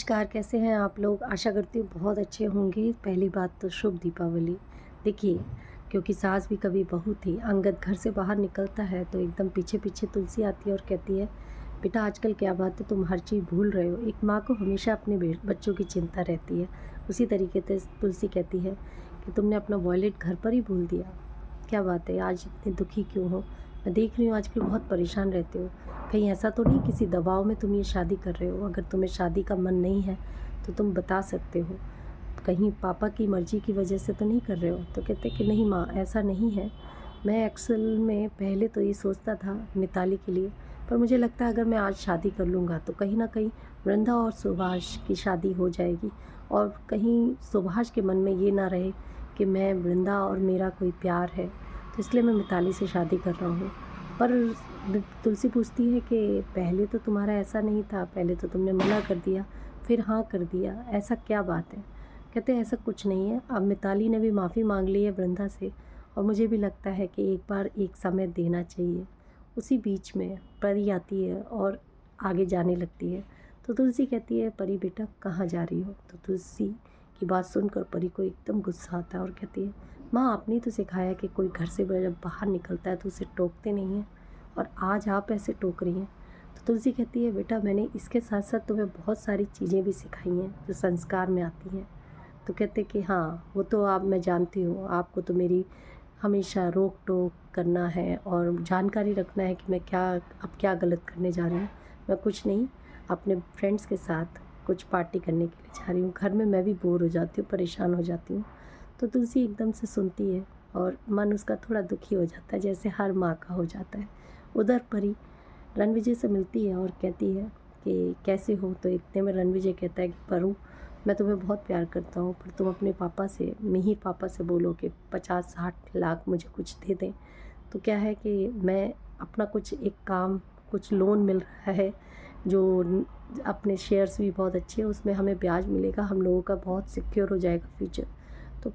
नमस्कार, कैसे हैं आप लोग? आशा करती हूँ बहुत अच्छे होंगे। पहली बात तो शुभ दीपावली। देखिए, क्योंकि सास भी कभी बहू थी, अंगद घर से बाहर निकलता है तो एकदम पीछे-पीछे तुलसी आती है और कहती है, "बेटा आजकल क्या बात है, तुम हर चीज़ भूल रहे हो। एक माँ को हमेशा अपने बच्चों की चिंता रहती है।" उसी तरीके से तुलसी कहती है कि, "तुमने अपना वॉलेट घर पर ही भूल दिया। क्या बात है, आज इतनी दुखी क्यों हो? मैं देख रही हूँ आजकल बहुत परेशान रहते हो। कहीं ऐसा तो नहीं किसी दबाव में तुम ये शादी कर रहे हो? अगर तुम्हें शादी का मन नहीं है तो तुम बता सकते हो। कहीं पापा की मर्ज़ी की वजह से तो नहीं कर रहे हो?" तो कहते कि नहीं माँ, ऐसा नहीं है। मैं अक्सर में पहले तो ये सोचता था मिताली के लिए, पर मुझे लगता है अगर मैं आज शादी कर लूँगा तो कहीं न कहीं वृंदा और सुभाष की शादी हो जाएगी और कहीं सुभाष के मन में ये ना रहे कि मैं वृंदा और मेरा कोई प्यार है, तो इसलिए मैं मिताली से शादी कर रहा हूँ। पर तुलसी पूछती है कि पहले तो तुम्हारा ऐसा नहीं था, पहले तो तुमने मना कर दिया, फिर हाँ कर दिया, ऐसा क्या बात है? कहते हैं ऐसा कुछ नहीं है। अब मिताली ने भी माफ़ी माँग ली है वृंदा से और मुझे भी लगता है कि एक बार एक समय देना चाहिए। उसी बीच में परी आती है और आगे जाने लगती है। तो तुलसी कहती है, "परी बेटा कहाँ जा रही हो?" तो तुलसी की बात सुनकर परी को एकदम गुस्सा आता है और कहती है, "माँ आपने तो सिखाया कि कोई घर से जब बाहर निकलता है तो उसे टोकते नहीं हैं और आज आप ऐसे टोक रही हैं।" तो तुलसी कहती है, "बेटा मैंने इसके साथ-साथ तुम्हें बहुत सारी चीज़ें भी सिखाई हैं जो संस्कार में आती हैं।" तो कहते कि हाँ, वो तो आप मैं जानती हूँ, आपको तो मेरी हमेशा रोक-टोक करना है और जानकारी रखना है कि मैं क्या गलत करने जा रही हूँ। मैं कुछ नहीं, अपने फ्रेंड्स के साथ कुछ पार्टी करने के लिए जा रही हूँ। घर में मैं भी बोर हो जाती हूँ, परेशान हो जाती हूँ। तो तुलसी एकदम से सुनती है और मन उसका थोड़ा दुखी हो जाता है, जैसे हर माँ का हो जाता है। उधर परी रणविजय से मिलती है और कहती है कि कैसे हो? तो इतने में रणविजय कहता है कि परू, मैं तुम्हें बहुत प्यार करता हूँ, पर तुम अपने पापा से, मिहिर पापा से बोलो कि 50-60 लाख मुझे कुछ दे दें। तो क्या है कि मैं अपना कुछ एक काम, कुछ लोन मिल रहा है जो अपने शेयर्स भी बहुत अच्छे हैं, उसमें हमें ब्याज मिलेगा, हम लोगों का बहुत सिक्योर हो जाएगा फ्यूचर। तो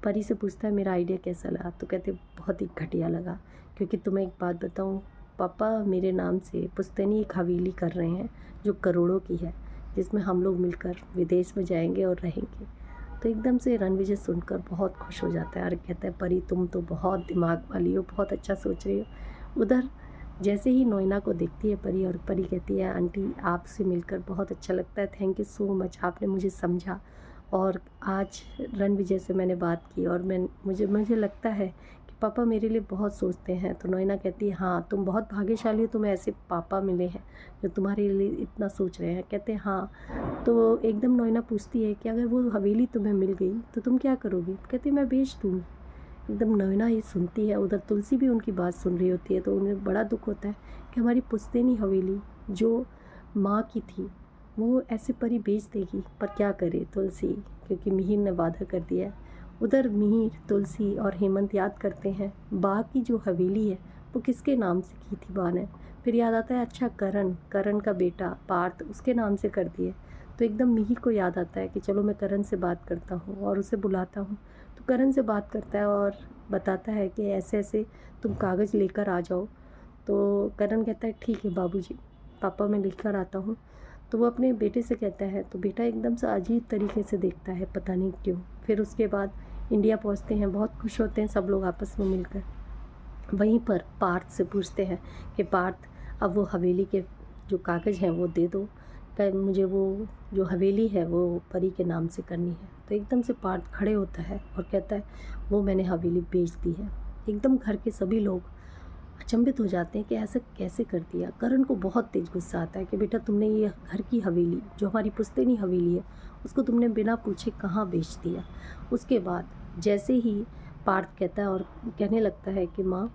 परी से पूछता है मेरा आइडिया कैसा लगा? तो कहते बहुत ही घटिया लगा, क्योंकि तुम्हें एक बात बताऊँ, पापा मेरे नाम से पुश्तैनी एक हवेली कर रहे हैं जो करोड़ों की है, जिसमें हम लोग मिलकर विदेश में जाएंगे और रहेंगे। तो एकदम से रणविजय सुनकर बहुत खुश हो जाता है और कहता है परी तुम तो बहुत दिमाग वाली हो, बहुत अच्छा सोच रही हो। उधर जैसे ही नोएना को देखती है परी और परी कहती है, आंटी आपसे मिलकर बहुत अच्छा लगता है, थैंक यू सो मच, आपने मुझे समझा। और आज रणविजय से मैंने बात की और मुझे मुझे लगता है कि पापा मेरे लिए बहुत सोचते हैं। तो नोएना कहती है, हाँ तुम बहुत भाग्यशाली हो, तुम्हें ऐसे पापा मिले हैं जो तुम्हारे लिए इतना सोच रहे हैं। कहते हैं हाँ। तो एकदम नोएना पूछती है कि अगर वो हवेली तुम्हें मिल गई तो तुम क्या करोगी? कहती है मैं बेच दूँगी। एकदम नैना ये सुनती है, उधर तुलसी भी उनकी बात सुन रही होती है, तो उन्हें बड़ा दुख होता है कि हमारी पुश्तैनी हवेली जो माँ की थी वो ऐसे परी बेच देगी। पर क्या करे तुलसी, क्योंकि मिहिर ने वादा कर दिया है। उधर मिहिर, तुलसी और हेमंत याद करते हैं बा की जो हवेली है वो किसके नाम से की थी बा ने। फिर याद आता है अच्छा करण, करण का बेटा पार्थ, उसके नाम से कर दिए। तो एकदम मिहिर को याद आता है कि चलो मैं करण से बात करता हूँ और उसे बुलाता हूँ। तो करण से बात करता है और बताता है कि ऐसे-ऐसे तुम कागज़ लेकर आ जाओ। तो करण कहता है ठीक है बाबूजी, पापा मैं लेकर आता हूँ। तो वो अपने बेटे से कहता है तो बेटा एकदम से अजीब तरीके से देखता है, पता नहीं क्यों। फिर उसके बाद इंडिया पहुँचते हैं, बहुत खुश होते हैं सब लोग आपस में मिलकर। वहीं पर पार्थ से पूछते हैं कि पार्थ अब वो हवेली के जो कागज़ हैं वो दे दो, क्या मुझे वो जो हवेली है वो परी के नाम से करनी है। तो एकदम से पार्थ खड़े होता है और कहता है वो मैंने हवेली बेच दी है। एकदम घर के सभी लोग अचंभित हो जाते हैं कि ऐसा कैसे कर दिया। करण को बहुत तेज गुस्सा आता है कि बेटा तुमने ये घर की हवेली जो हमारी पुश्तैनी हवेली है उसको तुमने बिना पूछे कहाँ बेच दिया। उसके बाद जैसे ही पार्थ कहता है और कहने लगता है कि माँ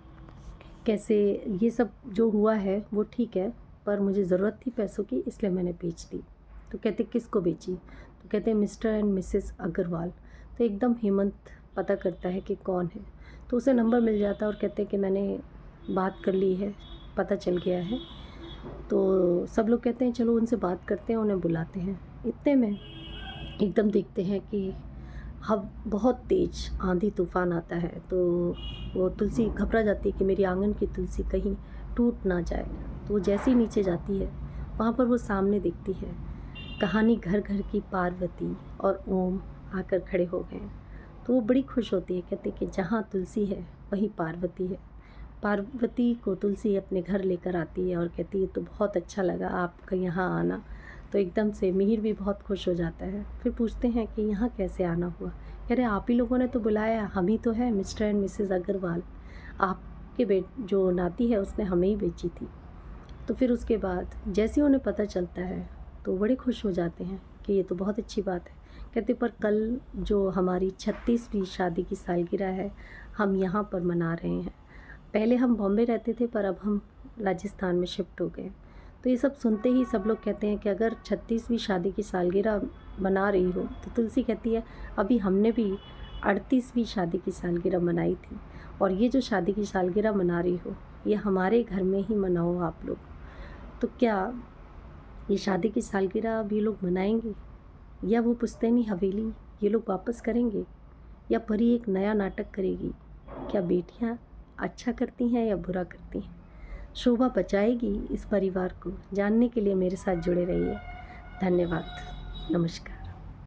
कैसे ये सब जो हुआ है वो ठीक है, पर मुझे ज़रूरत थी पैसों की इसलिए मैंने बेच दी। तो कहते किसको बेची? तो कहते हैं मिस्टर एंड मिसेस अग्रवाल। तो एकदम हेमंत पता करता है कि कौन है, तो उसे नंबर मिल जाता है और कहते हैं कि मैंने बात कर ली है, पता चल गया है। तो सब लोग कहते हैं चलो उनसे बात करते हैं, उन्हें बुलाते हैं। इतने में एकदम देखते हैं कि हव बहुत तेज़ आंधी तूफ़ान आता है। तो वो तुलसी घबरा जाती है कि मेरी आंगन की तुलसी कहीं टूट ना जाए। तो वो जैसे ही नीचे जाती है वहाँ पर वो सामने देखती है कहानी घर घर की पार्वती और ओम आकर खड़े हो गए। तो वो बड़ी खुश होती है, कहते कि जहाँ तुलसी है वहीं पार्वती है। पार्वती को तुलसी अपने घर लेकर आती है और कहती है तो बहुत अच्छा लगा आपका यहाँ आना। तो एकदम से मिहिर भी बहुत खुश हो जाता है। फिर पूछते हैं कि यहाँ कैसे आना हुआ। कह रहे आप ही लोगों ने तो बुलाया, हम ही तो है मिस्टर एंड मिसेस अग्रवाल। आपके जो नाती है उसने हमें ही बेची थी। तो फिर उसके बाद जैसे ही उन्हें पता चलता है तो बड़े खुश हो जाते हैं कि ये तो बहुत अच्छी बात है। कहते पर कल जो हमारी 36वीं शादी की सालगिरह है, हम यहाँ पर मना रहे हैं। पहले हम बॉम्बे रहते थे पर अब हम राजस्थान में शिफ्ट हो गए। तो ये सब सुनते ही सब लोग कहते हैं कि अगर 36वीं शादी की सालगिरह मना रही हो तो तुलसी कहती है अभी हमने भी 38वीं शादी की सालगिरह मनाई थी, और ये जो शादी की सालगिरह मना रही हो ये हमारे घर में ही मनाओ आप लोग। तो क्या ये शादी की सालगिरह अब ये लोग मनाएंगे, या वो पुश्तैनी हवेली ये लोग वापस करेंगे, या परी एक नया नाटक करेगी? क्या बेटियां अच्छा करती हैं या बुरा करती हैं? शोभा बचाएगी इस परिवार को? जानने के लिए मेरे साथ जुड़े रहिए। धन्यवाद। नमस्कार।